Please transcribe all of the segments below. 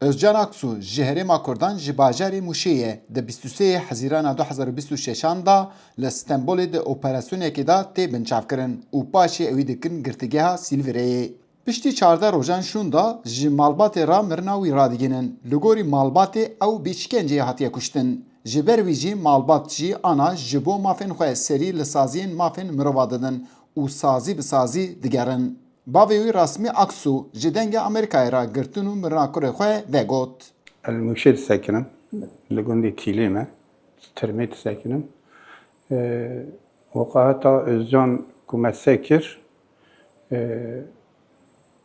Özcan Aksu ji Herêma Kurdan ji bajarê Mûşeyê di 23 Hezîrana 2026 da li Stenbolê di operasyonekê da tê binçavkirin û paşê ewî dikin girtîgeha Silvereyê. Piştî 14 rojan şûn da ji malbatê ra mirina wî radigihînin. Li gorî malbatê ew bi işkenceyê hatiye kuştin. Ji ber wî jî malbat jî ana ji bo mafên xwe serî li saziyên mafên mirova didin û sazî bi sazî digerin. Bavê wî Rasmî Aksu ji dengê Amerîkayê ra girtin û mirinakurê xwe vegot. الموشيد ساكنم لقندي تيليمة ترميت ساكنم وقعتا özcan كما ساكر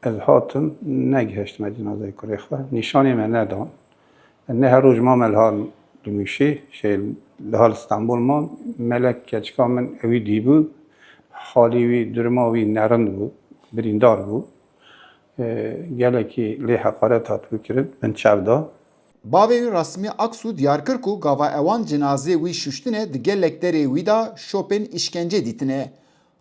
الهاتم نجهشت مدينة كريخة نشاني من ندان انها روج ما ملهال الموشي شيء لهال اسطنبول ما ملك كجكا من اوي ديبو حالي وي درماوي نرند بو بريندار بو geleki li hakaret hat bükürün ben çavda. Bavê wî Rasmî Aksu diyar kir ku gava ewan cinazê wî şuştine di gelek derê wî da şopên işkence dîtine.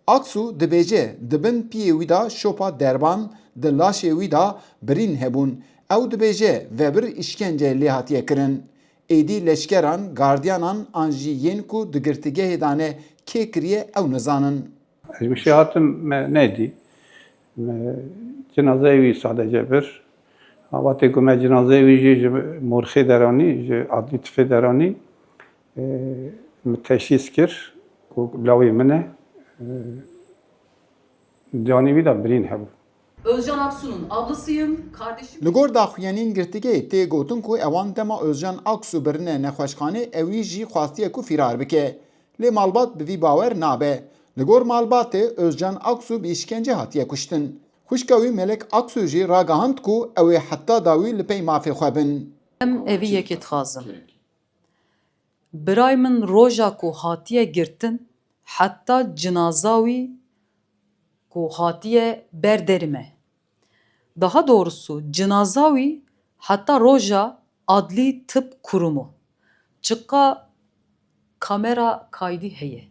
Aksu dibêje dibin piyê wî da şopa derban di laşê wî da birîn hebûn. Ew dibêje vebir işkence lê hatiye kirin. Êdî leşkeran, gardiyanan an jî yên ku di girtîgehê de ne kê kiriye ew nizanin. Bir şey hatım neydi? Cenazevi sadece bir. Ama tekrar cenazevi morxi derani, adli tüfe derani teşhis kir. Bu lavi mene canivi da birin hebu. Özcan Aksu'nun ablasıyım, kardeşim. Li gor daxuyanîn girtîgehê tê gotin ku ewan dema Özcan Aksu birine nexweşxanê ewî jî xwastiye ku fîrar bike. Lê malbat bi vî bawer nabe. Li gor malbatê Özcan Aksu bi işkence hatiye kuştin. Xwişka wî Melek Aksu jî ragihand ku ew ê heta da wî li pey mafê xwe bin. Em evî yekê dixwazim. Birayê min roja ku hatiye girtin, heta cinaza wî ku hatiye berderî me. Daha doğrusu cinaza wî heta roja adlî tıp kurumu. Çıka kamera kaydı heye.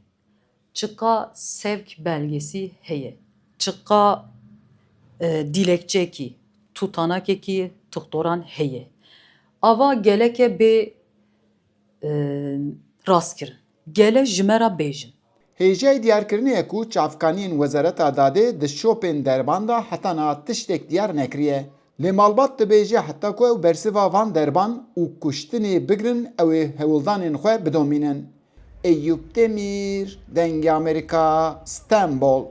Çıka sevk belgesi heye. Çıka dilekçeki, tutanakeki tuktoran heye. Ava geleke be rast kirin. Gele jimera bêjin. Hêjeyê diyarkirinê ku çavkaniyên Wezareta Dadê di şopên derban da heta niha tiştek diyar nekiriye. Lê malbat dibêje heta ku ew bersiva van derban û kuştinê bigirin ew ê hewildanên xwe bidomînin. Eyyûb Demîr, Dengê Amerîka, Stenbol.